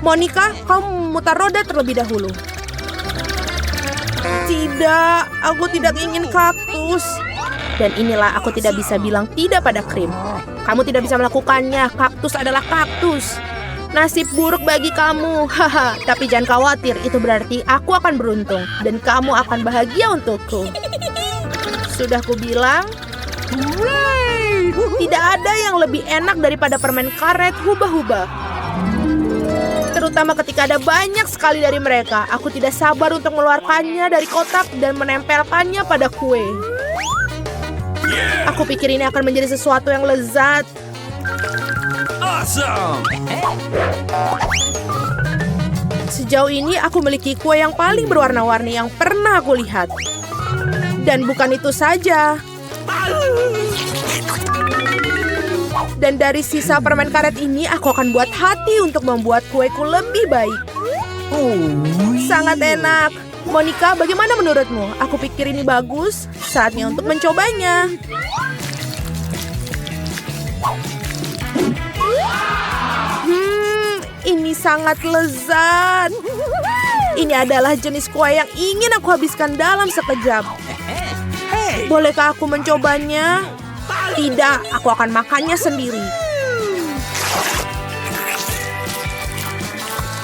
Monica, kamu memutar roda terlebih dahulu. Tidak, aku tidak ingin kaktus. Dan inilah aku tidak bisa bilang tidak pada krim. Kamu tidak bisa melakukannya, kaktus adalah kaktus. Nasib buruk bagi kamu, haha. Tapi jangan khawatir, itu berarti aku akan beruntung. Dan kamu akan bahagia untukku. Sudah kubilang, tidak ada yang lebih enak daripada permen karet hubah-hubah. Terutama ketika ada banyak sekali dari mereka. Aku tidak sabar untuk mengeluarkannya dari kotak dan menempelkannya pada kue. Aku pikir ini akan menjadi sesuatu yang lezat. Awesome! Sejauh ini aku memiliki kue yang paling berwarna-warni yang pernah aku lihat. Dan bukan itu saja. Dan dari sisa permen karet ini, aku akan buat hati untuk membuat kueku lebih baik. Sangat enak. Monica, bagaimana menurutmu? Aku pikir ini bagus. Saatnya untuk mencobanya. Ini sangat lezat. Ini adalah jenis kue yang ingin aku habiskan dalam sekejap. Bolehkah aku mencobanya? Tidak, aku akan makannya sendiri.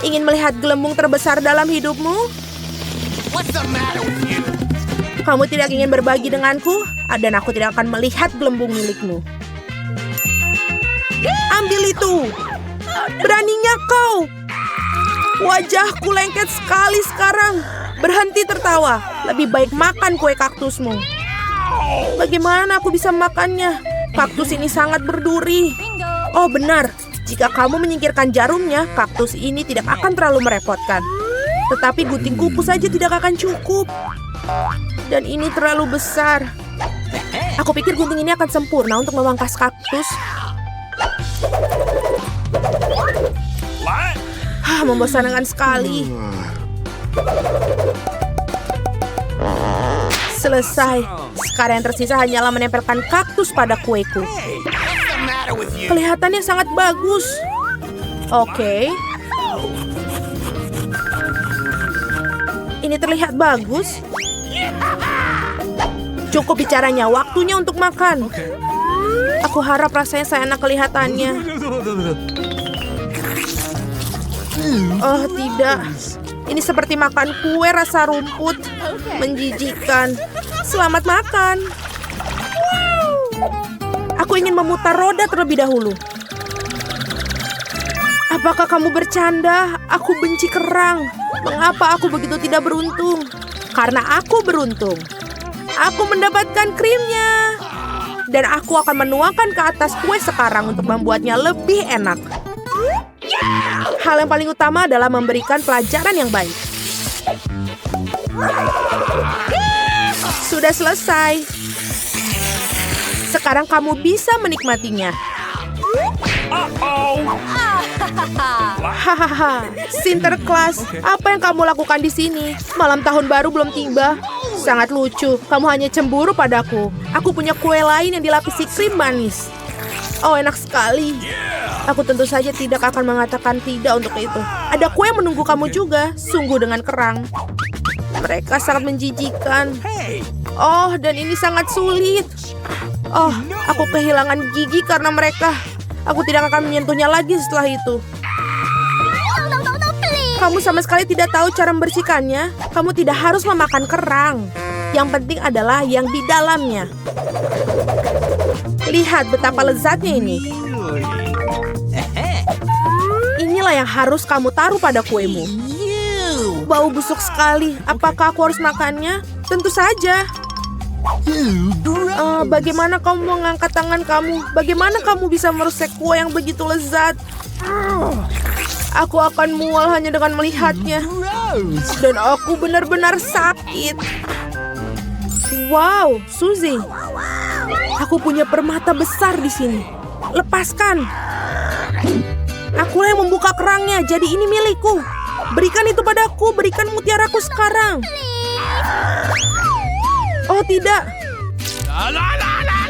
Ingin melihat gelembung terbesar dalam hidupmu? Kamu tidak ingin berbagi denganku? Dan aku tidak akan melihat gelembung milikmu. Ambil itu! Beraninya kau! Wajahku lengket sekali sekarang. Berhenti tertawa. Lebih baik makan kue kaktusmu. Bagaimana aku bisa makannya? Kaktus ini sangat berduri. Oh benar, jika kamu menyingkirkan jarumnya, kaktus ini tidak akan terlalu merepotkan. Tetapi gunting kuku saja tidak akan cukup. Dan ini terlalu besar. Aku pikir gunting ini akan sempurna untuk memangkas kaktus. Membosankan sekali. Selesai. Sekarang yang tersisa hanyalah menempelkan kaktus pada kueku. Kelihatannya sangat bagus. Oke. Ini terlihat bagus. Cukup bicaranya, waktunya untuk makan. Aku harap rasanya seenak kelihatannya. Oh tidak. Ini seperti makan kue rasa rumput. Menjijikkan. Selamat makan. Aku ingin memutar roda terlebih dahulu. Apakah kamu bercanda? Aku benci kerang. Mengapa aku begitu tidak beruntung? Karena aku beruntung. Aku mendapatkan krimnya. Dan aku akan menuangkan ke atas kue sekarang untuk membuatnya lebih enak. Hal yang paling utama adalah memberikan pelajaran yang baik. Sudah selesai. Sekarang kamu bisa menikmatinya. Hahaha, Sinterklas, apa yang kamu lakukan di sini? Malam tahun baru belum tiba. Sangat lucu, kamu hanya cemburu padaku. Aku punya kue lain yang dilapisi krim manis. Oh, enak sekali. Aku tentu saja tidak akan mengatakan tidak untuk itu. Ada kue yang menunggu kamu juga, sungguh dengan kerang. Mereka sangat menjijikan. Oh, dan ini sangat sulit. Oh, aku kehilangan gigi karena mereka. Aku tidak akan menyentuhnya lagi setelah itu. Kamu sama sekali tidak tahu cara membersihkannya. Kamu tidak harus memakan kerang. Yang penting adalah yang di dalamnya. Lihat betapa lezatnya ini. Inilah yang harus kamu taruh pada kuemu. Bau busuk sekali. Apakah aku harus makannya? Tentu saja. Bagaimana kamu mengangkat tangan kamu? Bagaimana kamu bisa merusak kue yang begitu lezat? Aku akan mual hanya dengan melihatnya. Dan aku benar-benar sakit. Wow, Suzy. Aku punya permata besar di sini. Lepaskan. Akulah yang membuka kerangnya, jadi ini milikku. Berikan itu padaku, berikan mutiaraku sekarang. Oh tidak.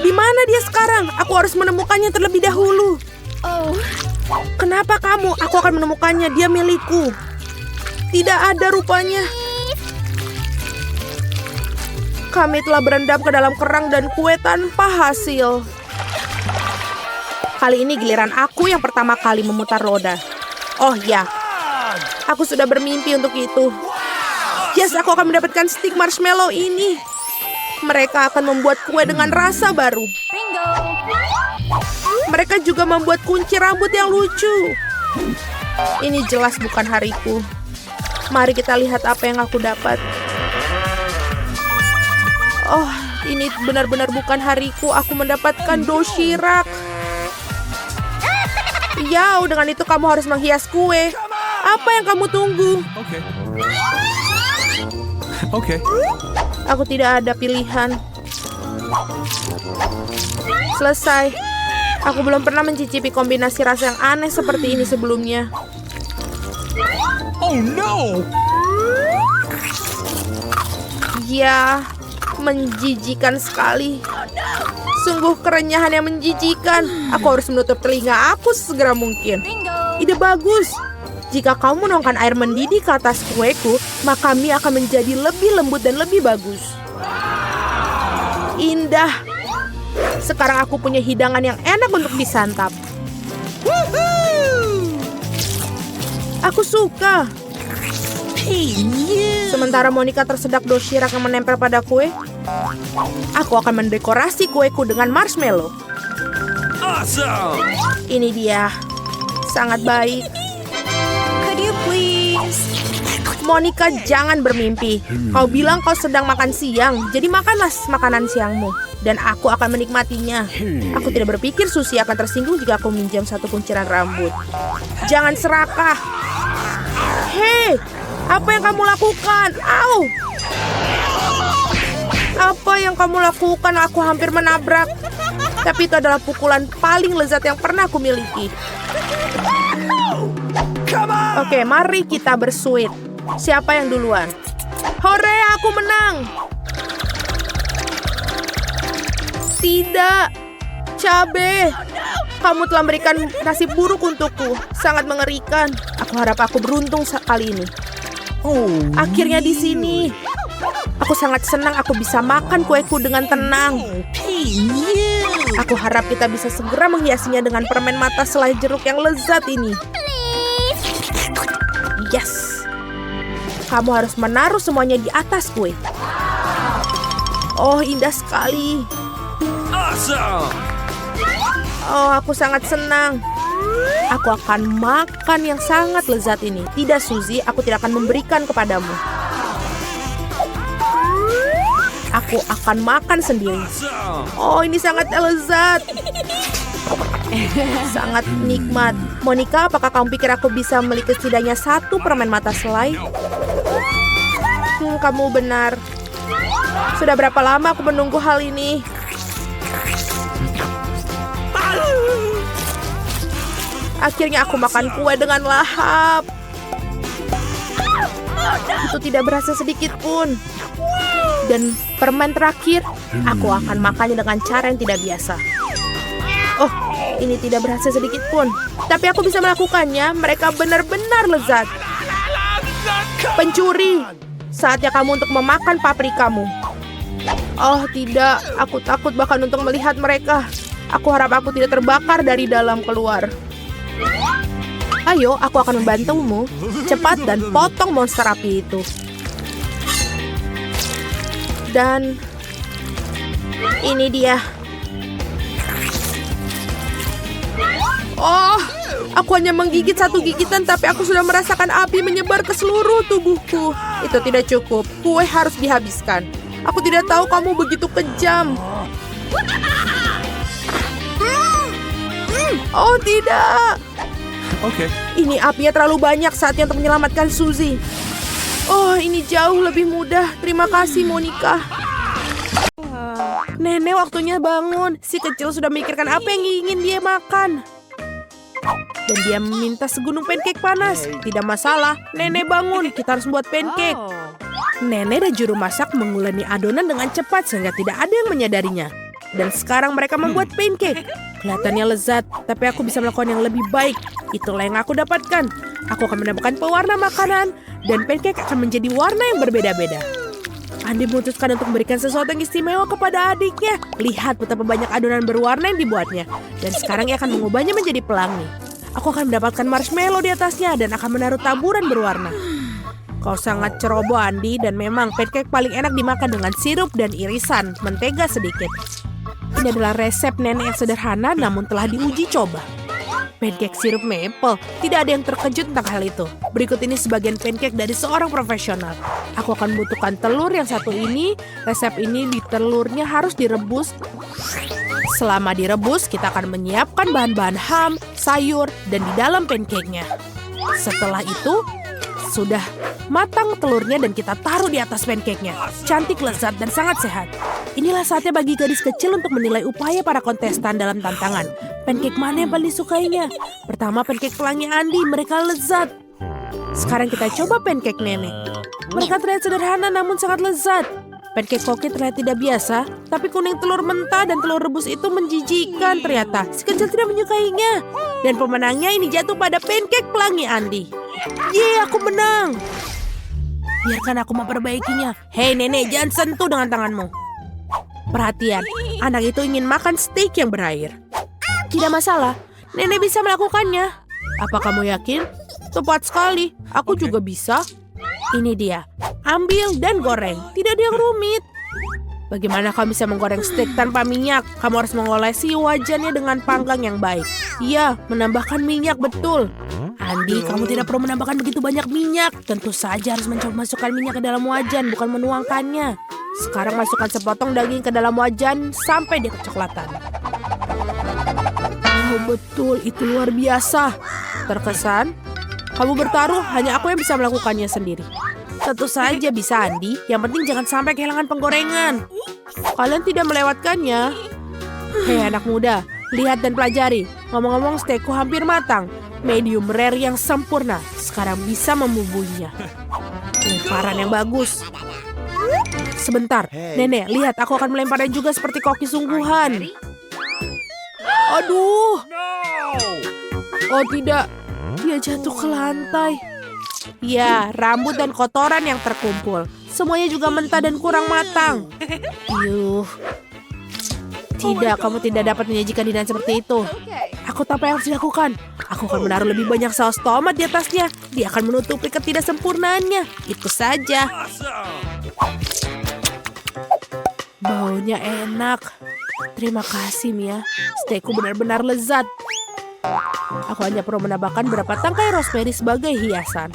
Di mana dia sekarang? Aku harus menemukannya terlebih dahulu. Kenapa kamu? Aku akan menemukannya. Dia milikku. Tidak ada rupanya. Kami telah berendam ke dalam kerang dan kue tanpa hasil. Kali ini giliran aku yang pertama kali memutar roda. Oh ya, aku sudah bermimpi untuk itu. Yes, aku akan mendapatkan stik marshmallow ini. Mereka akan membuat kue dengan rasa baru. Mereka juga membuat kunci rambut yang lucu. Ini jelas bukan hariku. Mari kita lihat apa yang aku dapat. Oh, ini benar-benar bukan hariku. Aku mendapatkan doshirak. Ya, dengan itu kamu harus menghias kue. Apa yang kamu tunggu? Oke. Aku tidak ada pilihan. Selesai. Aku belum pernah mencicipi kombinasi rasa yang aneh seperti ini sebelumnya. Oh no. Ya, menjijikan sekali. Sungguh kerenyahan yang menjijikan. Aku harus menutup telinga aku sesegera mungkin. Ide bagus. Jika kamu menuangkan air mendidih ke atas kueku, maka mie akan menjadi lebih lembut dan lebih bagus. Indah. Sekarang aku punya hidangan yang enak untuk disantap. Aku suka. Sementara Monica tersedak doshirak yang menempel pada kue, aku akan mendekorasi kueku dengan marshmallow. Awesome. Ini dia. Sangat baik. Could you please? Monica, jangan bermimpi. Kau bilang kau sedang makan siang, jadi makanlah makanan siangmu. Dan aku akan menikmatinya. Aku tidak berpikir Susie akan tersinggung jika aku minjam satu kunciran rambut. Jangan serakah. Hei, apa yang kamu lakukan? Au! Apa yang kamu lakukan? Aku hampir menabrak. Tapi itu adalah pukulan paling lezat yang pernah aku miliki. Oke, mari kita bersuit. Siapa yang duluan? Hore, aku menang! Tidak, cabe. Kamu telah memberikan nasib buruk untukku. Sangat mengerikan. Aku harap aku beruntung kali ini. Akhirnya di sini. Aku sangat senang aku bisa makan kueku dengan tenang. Aku harap kita bisa segera menghiasinya dengan permen mata selai jeruk yang lezat ini. Yes. Kamu harus menaruh semuanya di atas kue. Oh, indah sekali. Awesome. Oh, aku sangat senang. Aku akan makan yang sangat lezat ini. Tidak, Suzy, aku tidak akan memberikan kepadamu. Aku akan makan sendiri. Oh, ini sangat lezat. Sangat nikmat. Monica, apakah kamu pikir aku bisa memiliki setidaknya satu permen mata selai? Kamu benar. Sudah berapa lama aku menunggu hal ini? Akhirnya aku makan kue dengan lahap. Itu tidak berasa sedikit pun. Dan permen terakhir, aku akan makannya dengan cara yang tidak biasa. Oh, ini tidak berasa sedikit pun. Tapi aku bisa melakukannya. Mereka benar-benar lezat. Pencuri, saatnya kamu untuk memakan paprikamu. Oh tidak, aku takut bahkan untuk melihat mereka. Aku harap aku tidak terbakar dari dalam keluar. Ayo, aku akan membantumu. Cepat dan potong monster api itu. Dan ini dia. Oh, aku hanya menggigit satu gigitan, tapi aku sudah merasakan api menyebar ke seluruh tubuhku. Itu tidak cukup. Kue harus dihabiskan. Aku tidak tahu kamu begitu kejam. Oh tidak. Oke. Ini apinya terlalu banyak, saatnya untuk menyelamatkan Suzy. Oh, ini jauh lebih mudah. Terima kasih, Monica. Nenek, waktunya bangun. Si kecil sudah memikirkan apa yang ingin dia makan. Dan dia meminta segunung pancake panas. Tidak masalah, Nenek bangun. Kita harus membuat pancake. Nenek dan juru masak menguleni adonan dengan cepat sehingga tidak ada yang menyadarinya. Dan sekarang mereka membuat pancake. Kelihatannya lezat, tapi aku bisa melakukan yang lebih baik. Itulah yang aku dapatkan. Aku akan menambahkan pewarna makanan, dan pancake akan menjadi warna yang berbeda-beda. Andi memutuskan untuk memberikan sesuatu yang istimewa kepada adiknya. Lihat betapa banyak adonan berwarna yang dibuatnya. Dan sekarang ia akan mengubahnya menjadi pelangi. Aku akan mendapatkan marshmallow di atasnya dan akan menaruh taburan berwarna. Kau sangat ceroboh, Andi, dan memang pancake paling enak dimakan dengan sirup dan irisan mentega sedikit. Ini adalah resep nenek yang sederhana namun telah diuji coba. Pancake sirup maple, tidak ada yang terkejut tentang hal itu. Berikut ini sebagian pancake dari seorang profesional. Aku akan membutuhkan telur yang satu ini. Resep ini di telurnya harus direbus. Selama direbus, kita akan menyiapkan bahan-bahan ham, sayur, dan di dalam pancake-nya. Setelah itu, sudah matang telurnya dan kita taruh di atas pancake-nya. Cantik, lezat, dan sangat sehat. Inilah saatnya bagi gadis kecil untuk menilai upaya para kontestan dalam tantangan. Pancake mana yang paling disukainya? Pertama, pancake pelangi Andi, mereka lezat. Sekarang kita coba pancake nenek. Mereka terlihat sederhana namun sangat lezat. Pancake koki terlihat tidak biasa, tapi kuning telur mentah dan telur rebus itu menjijikkan ternyata. Si kecil tidak menyukainya. Dan pemenangnya ini jatuh pada pancake pelangi Andi. Yeay, aku menang. Biarkan aku memperbaikinya. Hei nenek, jangan sentuh dengan tanganmu. Perhatian, anak itu ingin makan steak yang berair. Tidak masalah, nenek bisa melakukannya. Apa kamu yakin? Tepat sekali, aku juga bisa. Ini dia, ambil dan goreng. Tidak ada yang rumit. Bagaimana kamu bisa menggoreng steak tanpa minyak? Kamu harus mengolesi wajannya dengan panggang yang baik. Iya, menambahkan minyak betul. Andi, kamu tidak perlu menambahkan begitu banyak minyak. Tentu saja harus mencoba masukkan minyak ke dalam wajan, bukan menuangkannya. Sekarang masukkan sepotong daging ke dalam wajan sampai dia kecoklatan. Oh betul, itu luar biasa. Terkesan, kamu bertaruh, hanya aku yang bisa melakukannya sendiri. Tentu saja bisa, Andi. Yang penting jangan sampai kehilangan penggorengan. Kalian tidak melewatkannya. Hei anak muda, lihat dan pelajari. Ngomong-ngomong, steakku hampir matang. Medium rare yang sempurna. Sekarang bisa membubuhinya. Lemparan yang bagus. Sebentar, nenek, lihat aku akan melemparnya juga seperti koki sungguhan. Aduh. Oh tidak, dia jatuh ke lantai. Ya, rambut dan kotoran yang terkumpul. Semuanya juga mentah dan kurang matang. Yuh. Tidak, kamu tidak dapat menyajikan hidangan seperti itu. Aku tahu apa yang harus dilakukan. Aku akan menaruh lebih banyak saus tomat di atasnya. Dia akan menutupi ketidaksempurnaannya. Itu saja. Baunya enak. Terima kasih, Mia. Steakku benar-benar lezat. Aku hanya perlu menambahkan beberapa tangkai rosemary sebagai hiasan.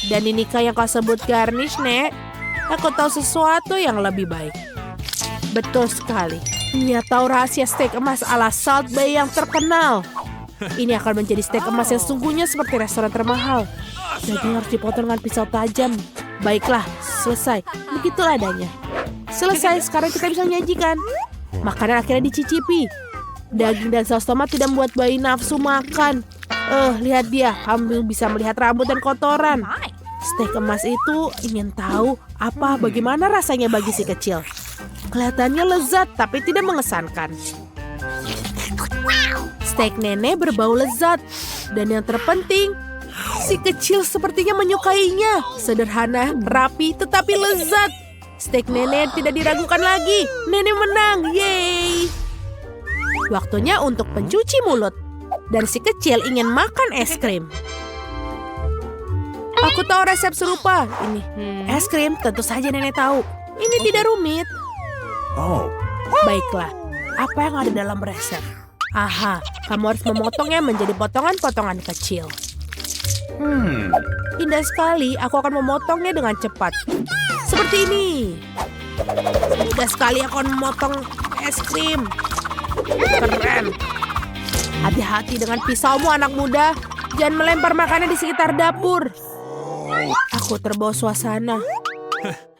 Dan inikah yang kau sebut garnish, Nek? Aku tahu sesuatu yang lebih baik. Betul sekali. Mia tahu rahasia steak emas ala Salt Bay yang terkenal. Ini akan menjadi steak emas yang sungguhnya seperti restoran termahal. Daging harus dipotong dengan pisau tajam. Baiklah, selesai. Begitulah adanya. Selesai, sekarang kita bisa menyajikan. Makanan akhirnya dicicipi. Daging dan saus tomat tidak membuat bayi nafsu makan. Lihat dia, kamu bisa melihat rambut dan kotoran. Steak emas itu ingin tahu bagaimana rasanya bagi si kecil. Kelihatannya lezat tapi tidak mengesankan. Steak nenek berbau lezat. Dan yang terpenting, si kecil sepertinya menyukainya. Sederhana, rapi, tetapi lezat. Steak nenek tidak diragukan lagi. Nenek menang, yeay. Waktunya untuk pencuci mulut. Dan si kecil ingin makan es krim. Aku tahu resep serupa. Ini es krim, tentu saja nenek tahu. Ini tidak rumit. Baiklah, apa yang ada dalam resep? Aha, kamu harus memotongnya menjadi potongan-potongan kecil. Indah sekali, aku akan memotongnya dengan cepat. Seperti ini. Mudah sekali aku akan memotong es krim. Keren. Hati-hati dengan pisaumu anak muda. Jangan melempar makanan di sekitar dapur. Aku terbawa suasana.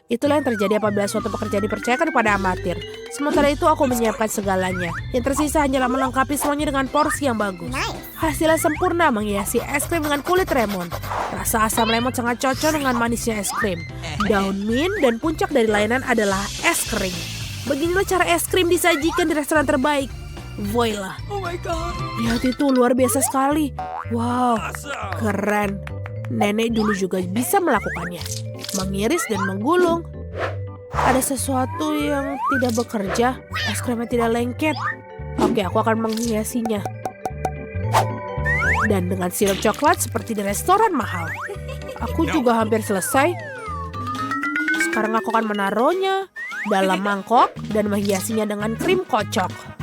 Itulah yang terjadi apabila suatu pekerjaan dipercayakan kepada amatir. Sementara itu aku menyiapkan segalanya. Yang tersisa hanyalah melengkapi semuanya dengan porsi yang bagus. Hasilnya sempurna menghiasi es krim dengan kulit lemon. Rasa asam lemon sangat cocok dengan manisnya es krim. Daun mint dan puncak dari layanan adalah es kering. Beginilah cara es krim disajikan di restoran terbaik. Voila. Oh my god. Lihat itu, luar biasa sekali. Wow, Awesome. keren. Nenek dulu juga bisa melakukannya. Mengiris dan menggulung. Ada sesuatu yang tidak bekerja. Es krimnya tidak lengket. Oke, aku akan menghiasinya. Dan dengan sirup coklat seperti di restoran mahal. Aku juga hampir selesai. Sekarang aku akan menaruhnya dalam mangkok dan menghiasinya dengan krim kocok.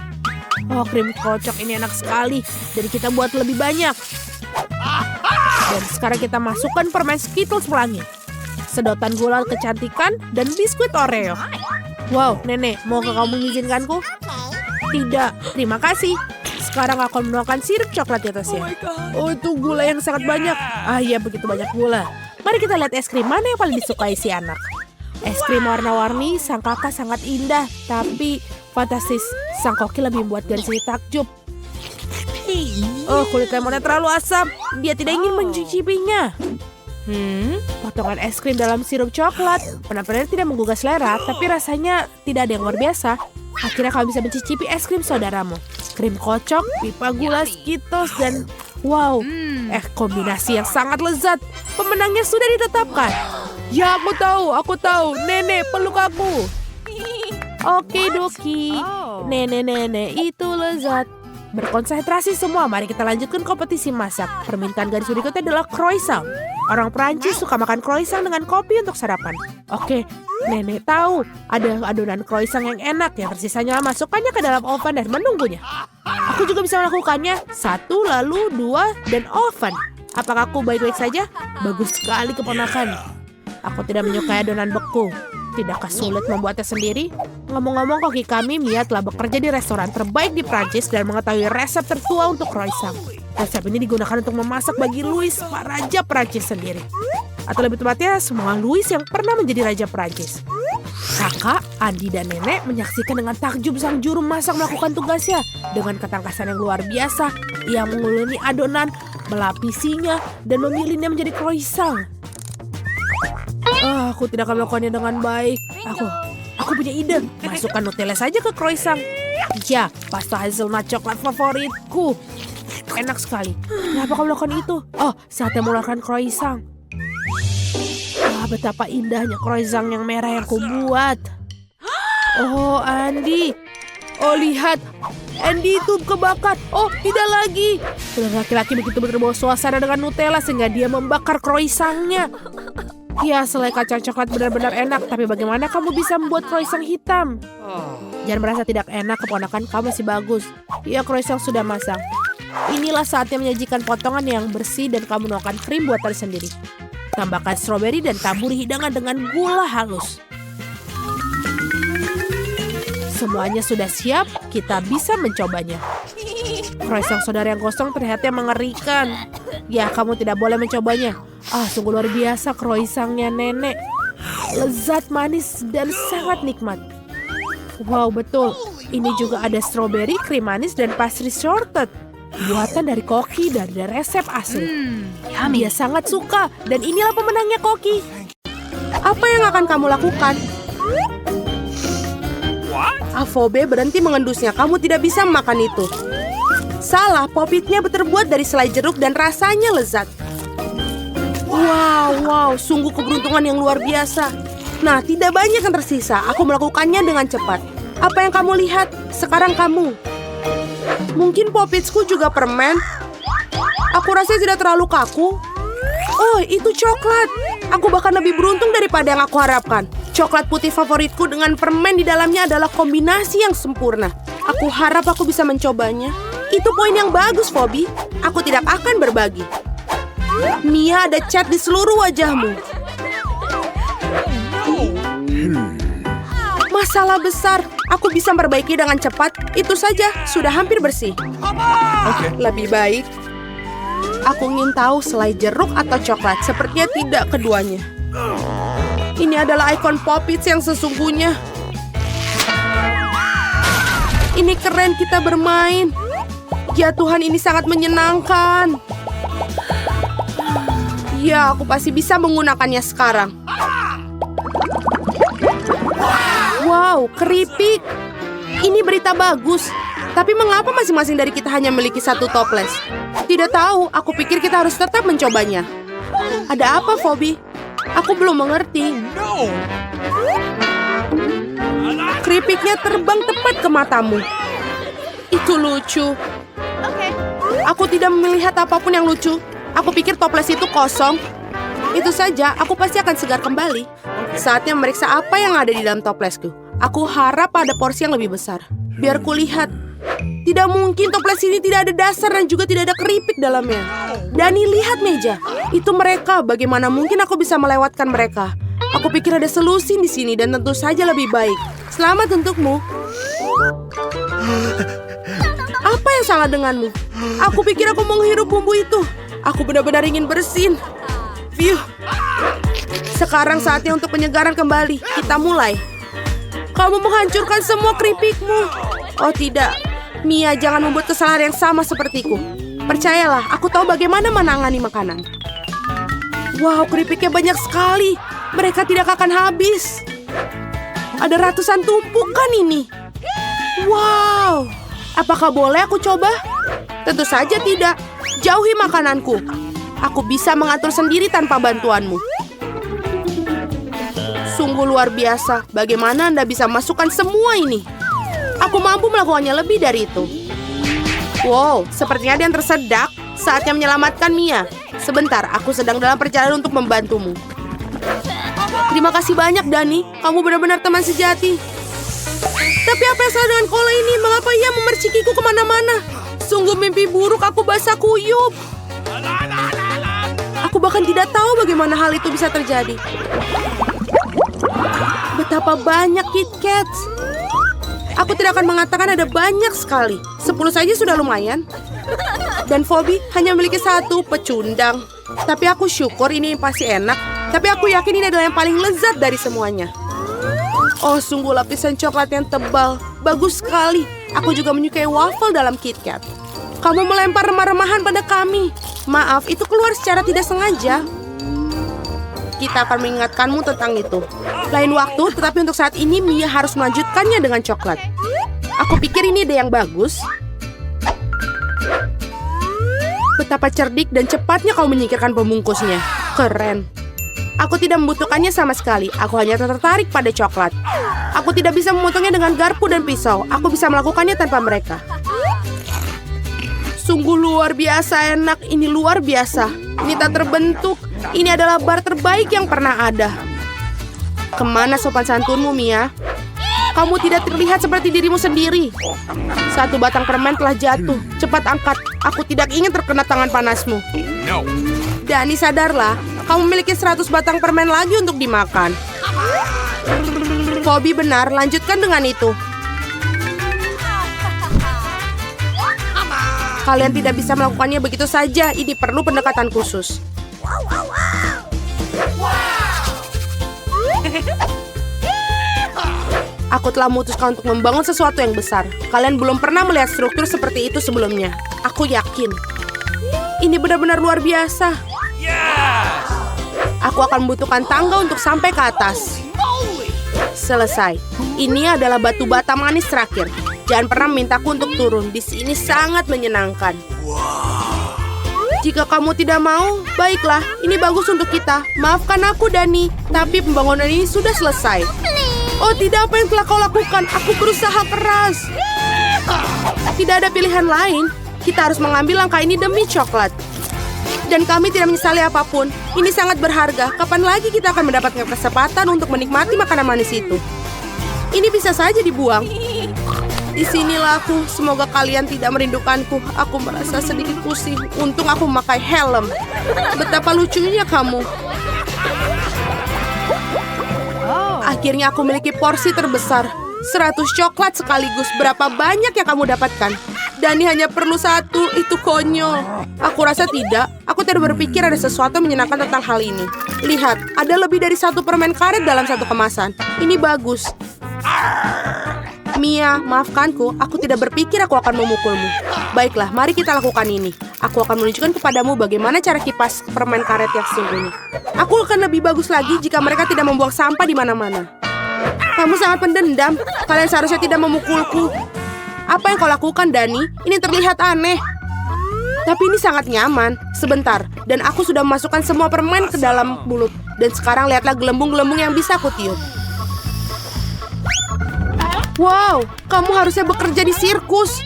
Oh, krim kocok ini enak sekali. Jadi kita buat lebih banyak. Dan sekarang kita masukkan permen Skittles pelangi, sedotan gula kecantikan, dan biskuit Oreo. Wow, Nenek, mau kamu mengizinkanku? Tidak, terima kasih. Sekarang aku akan menuangkan sirup coklat di atasnya. Oh, itu gula yang sangat banyak. Ah iya, begitu banyak gula. Mari kita lihat es krim mana yang paling disukai si anak. Es krim warna-warni, sang kakak sangat indah. Tapi fantastis, sang koki lebih membuat garis ini takjub. Oh, kulit lemonnya terlalu asam. Dia tidak ingin mencicipinya. Potongan es krim dalam sirup coklat. Benar-benar tidak menggugah selera, tapi rasanya tidak ada yang luar biasa. Akhirnya kamu bisa mencicipi es krim saudaramu. Krim kocok, pipa gula, Skittles, dan wow, kombinasi yang sangat lezat. Pemenangnya sudah ditetapkan. Ya, aku tahu. Nenek, peluk aku. Oke, Doki. Nenek, itu lezat. Berkonsentrasi semua, mari kita lanjutkan kompetisi masak. Permintaan garis berikutnya adalah croissant. Orang Prancis suka makan croissant dengan kopi untuk sarapan. Oke, Nenek tahu ada adonan croissant yang enak. Yang tersisanya masukkannya ke dalam oven dan menunggunya. Aku juga bisa melakukannya. 1, lalu 2, dan oven. Apakah aku baik-baik saja? Bagus sekali keponakan. Aku tidak menyukai adonan beku. Tidakkah sulit membuatnya sendiri? Ngomong-ngomong, koki kami Mia telah bekerja di restoran terbaik di Prancis dan mengetahui resep tertua untuk croissant. Resep ini digunakan untuk memasak bagi Louis, Pak Raja Prancis sendiri. Atau lebih tepatnya, semua Louis yang pernah menjadi Raja Prancis. Kakak, Andi, dan Nenek menyaksikan dengan takjub sang juru masak melakukan tugasnya. Dengan ketangkasan yang luar biasa, ia menguleni adonan, melapisinya, dan memilihnya menjadi croissant. Aku tidak akan melakukannya dengan baik. Aku punya ide. Masukkan Nutella saja ke croissant. Ya, pasta hazelnut coklat favoritku. Enak sekali. Kenapa kamu melakukan itu? Oh, saatnya mengeluarkan croissant. Betapa indahnya croissant yang merah yang kubuat. Oh, Andi. Oh, lihat. Andy itu kebakar. Oh, tidak lagi. Laki-laki begitu berbawa suasana dengan Nutella sehingga dia membakar croissantnya. Ya, selai kacang coklat benar-benar enak. Tapi bagaimana kamu bisa membuat croissant hitam? Jangan merasa tidak enak, keponakan kamu masih bagus. Ya, croissant sudah masak. Inilah saatnya menyajikan potongan yang bersih dan kamu menuangkan krim buatan sendiri. Tambahkan stroberi dan taburi hidangan dengan gula halus. Semuanya sudah siap, kita bisa mencobanya. Croissant saudara yang kosong terlihatnya mengerikan. Ya, kamu tidak boleh mencobanya. Sungguh luar biasa croissantnya Nenek. Lezat, manis, dan sangat nikmat. Wow, betul. Ini juga ada stroberi, krim manis, dan pastry shortbread. Buatan dari koki dari resep asli. Dia sangat suka, dan inilah pemenangnya koki. Apa yang akan kamu lakukan? Avobe berhenti mengendusnya. Kamu tidak bisa memakan itu. Salah, popitnya terbuat dari selai jeruk dan rasanya lezat. Wow, sungguh keberuntungan yang luar biasa. Nah, tidak banyak yang tersisa. Aku melakukannya dengan cepat. Apa yang kamu lihat? Sekarang kamu. Mungkin popitsku juga permen. Aku rasa tidak terlalu kaku. Oh, itu coklat. Aku bahkan lebih beruntung daripada yang aku harapkan. Coklat putih favoritku dengan permen di dalamnya adalah kombinasi yang sempurna. Aku harap aku bisa mencobanya. Itu poin yang bagus, Phoebe. Aku tidak akan berbagi. Mia, ada cat di seluruh wajahmu. Masalah besar. Aku bisa memperbaiki dengan cepat. Itu saja, sudah hampir bersih. Lebih baik. Aku ingin tahu selai jeruk atau coklat. Sepertinya tidak keduanya. Ini adalah ikon Poppits yang sesungguhnya. Ini keren kita bermain. Ya Tuhan, ini sangat menyenangkan. Ya, aku pasti bisa menggunakannya sekarang. Wow, keripik. Ini berita bagus. Tapi mengapa masing-masing dari kita hanya memiliki satu toples? Tidak tahu, aku pikir kita harus tetap mencobanya. Ada apa, Phoebe? Aku belum mengerti. No! Keripiknya terbang tepat ke matamu. Itu lucu. Aku tidak melihat apapun yang lucu. Aku pikir toples itu kosong. Itu saja, aku pasti akan segar kembali. Saatnya memeriksa apa yang ada di dalam toplesku. Aku harap ada porsi yang lebih besar. Biar kulihat. Tidak mungkin toples ini tidak ada dasar dan juga tidak ada keripik dalamnya. Dani, lihat meja. Itu mereka. Bagaimana mungkin aku bisa melewatkan mereka? Aku pikir ada solusi di sini dan tentu saja lebih baik. Selamat untukmu. Apa yang salah denganmu? Aku pikir aku menghirup bumbu itu. Aku benar-benar ingin bersin. Phew. Sekarang saatnya untuk penyegaran kembali. Kita mulai. Kamu menghancurkan semua keripikmu. Oh tidak. Mia, jangan membuat kesalahan yang sama sepertiku. Percayalah, aku tahu bagaimana menangani makanan. Wow, keripiknya banyak sekali. Mereka tidak akan habis. Ada ratusan tumpukan ini. Wow. Apakah boleh aku coba? Tentu saja tidak. Jauhi makananku. Aku bisa mengatur sendiri tanpa bantuanmu. Sungguh luar biasa. Bagaimana Anda bisa masukkan semua ini? Aku mampu melakukannya lebih dari itu. Wow, sepertinya ada yang tersedak. Saatnya menyelamatkan Mia. Sebentar, aku sedang dalam perjalanan untuk membantumu. Terima kasih banyak, Dani. Kamu benar-benar teman sejati. Tapi apa yang salah dengan Kola ini? Mengapa ia memercikiku kemana-mana? Sungguh mimpi buruk, aku basah kuyup. Aku bahkan tidak tahu bagaimana hal itu bisa terjadi. Betapa banyak Kit Kats. Aku tidak akan mengatakan ada banyak sekali. 10 saja sudah lumayan. Dan Phoebe hanya memiliki satu pecundang. Tapi aku syukur ini pasti enak. Tapi aku yakin ini adalah yang paling lezat dari semuanya. Oh, sungguh lapisan coklat yang tebal. Bagus sekali. Aku juga menyukai waffle dalam Kit Kat. Kamu melempar remah-remahan pada kami. Maaf, itu keluar secara tidak sengaja. Kita akan mengingatkanmu tentang itu. Lain waktu, tetapi untuk saat ini Mia harus melanjutkannya dengan coklat. Aku pikir ini ide yang bagus. Betapa cerdik dan cepatnya kau menyingkirkan pembungkusnya. Keren. Aku tidak membutuhkannya sama sekali. Aku hanya tertarik pada coklat. Aku tidak bisa memotongnya dengan garpu dan pisau. Aku bisa melakukannya tanpa mereka. Sungguh luar biasa enak. Ini luar biasa. Ini tak terbentuk. Ini adalah bar terbaik yang pernah ada. Kemana sopan santunmu, Mia? Kamu tidak terlihat seperti dirimu sendiri. Satu batang permen telah jatuh. Cepat angkat. Aku tidak ingin terkena tangan panasmu. No. Dani, sadarlah. Kamu memiliki 100 batang permen lagi untuk dimakan. Phoebe benar, lanjutkan dengan itu. Kalian tidak bisa melakukannya begitu saja. Ini perlu pendekatan khusus. Aku telah memutuskan untuk membangun sesuatu yang besar. Kalian belum pernah melihat struktur seperti itu sebelumnya. Aku yakin. Ini benar-benar luar biasa. Aku akan membutuhkan tangga untuk sampai ke atas. Selesai. Ini adalah batu bata manis terakhir. Jangan pernah memintaku untuk turun. Di sini sangat menyenangkan. Jika kamu tidak mau, baiklah. Ini bagus untuk kita. Maafkan aku, Dani. Tapi pembangunan ini sudah selesai. Oh tidak, apa yang telah kau lakukan? Aku berusaha keras. Tidak ada pilihan lain. Kita harus mengambil langkah ini demi coklat. Dan kami tidak menyesali apapun. Ini sangat berharga. Kapan lagi kita akan mendapatkan kesempatan untuk menikmati makanan manis itu? Ini bisa saja dibuang. Disinilah aku. Semoga kalian tidak merindukanku. Aku merasa sedikit pusing. Untung aku memakai helm. Betapa lucunya kamu. Akhirnya aku memiliki porsi terbesar. 100 coklat sekaligus. Berapa banyak yang kamu dapatkan? Dani hanya perlu 1. Itu konyol. Aku rasa tidak. Aku tidak berpikir ada sesuatu yang menyenangkan tentang hal ini. Lihat, ada lebih dari 1 permen karet dalam 1 kemasan. Ini bagus. Mia, maafkanku. Aku tidak berpikir aku akan memukulmu. Baiklah, mari kita lakukan ini. Aku akan menunjukkan kepadamu bagaimana cara kipas permen karet yang sesungguhnya. Aku akan lebih bagus lagi jika mereka tidak membuang sampah di mana-mana. Kamu sangat pendendam. Kalian seharusnya tidak memukulku. Apa yang kau lakukan, Dani? Ini terlihat aneh. Tapi ini sangat nyaman. Sebentar, dan aku sudah memasukkan semua permen ke dalam mulut. Dan sekarang lihatlah gelembung-gelembung yang bisa aku tiup. Wow, kamu harusnya bekerja di sirkus.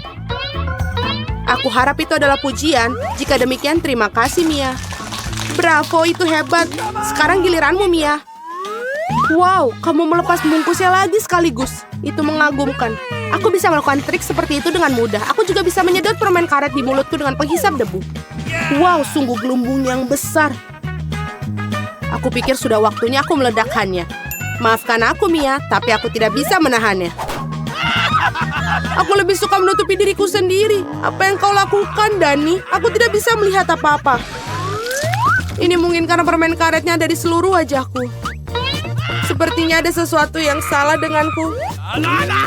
Aku harap itu adalah pujian. Jika demikian, terima kasih, Mia. Bravo, itu hebat. Sekarang giliranmu, Mia. Wow, kamu melepas bungkusnya lagi sekaligus. Itu mengagumkan. Aku bisa melakukan trik seperti itu dengan mudah. Aku juga bisa menyedot permen karet di mulutku dengan penghisap debu. Wow, sungguh gelembung yang besar. Aku pikir sudah waktunya aku meledakkannya. Maafkan aku, Mia, tapi aku tidak bisa menahannya. Aku lebih suka menutupi diriku sendiri. Apa yang kau lakukan, Dani? Aku tidak bisa melihat apa-apa. Ini mungkin karena permen karetnya ada di seluruh wajahku. Sepertinya ada sesuatu yang salah denganku.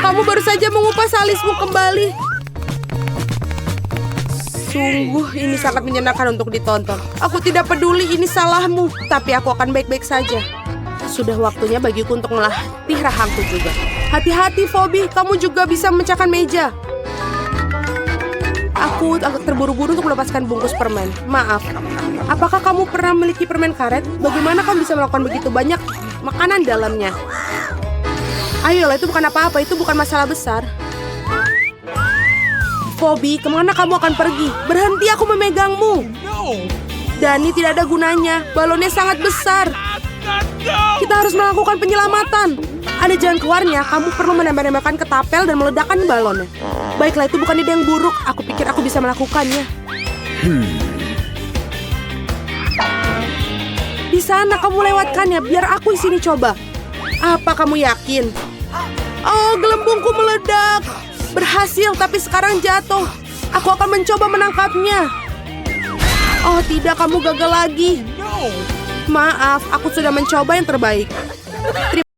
Kamu baru saja mengupas alismu kembali. Sungguh, ini sangat menyenangkan untuk ditonton. Aku tidak peduli ini salahmu, tapi aku akan baik-baik saja. Sudah waktunya bagiku untuk melatih rahangku juga. Hati-hati, Phoebe. Kamu juga bisa memecahkan meja. Aku agak terburu-buru untuk melepaskan bungkus permen. Maaf. Apakah kamu pernah memiliki permen karet? Bagaimana kamu bisa melakukan begitu banyak makanan dalamnya? Ayolah, itu bukan apa-apa. Itu bukan masalah besar. Phoebe, kemana kamu akan pergi? Berhenti, aku memegangmu. Dani, tidak ada gunanya. Balonnya sangat besar. Kita harus melakukan penyelamatan. Ada jalan keluarnya. Kamu perlu menembak-nembakan ketapel dan meledakkan balonnya. Baiklah, itu bukan ide yang buruk. Aku pikir aku bisa melakukannya. Di sana kamu lewatkannya. Biar aku di sini coba. Apa kamu yakin? Oh, gelembungku meledak. Berhasil, tapi sekarang jatuh. Aku akan mencoba menangkapnya. Oh tidak, kamu gagal lagi. Maaf, aku sudah mencoba yang terbaik.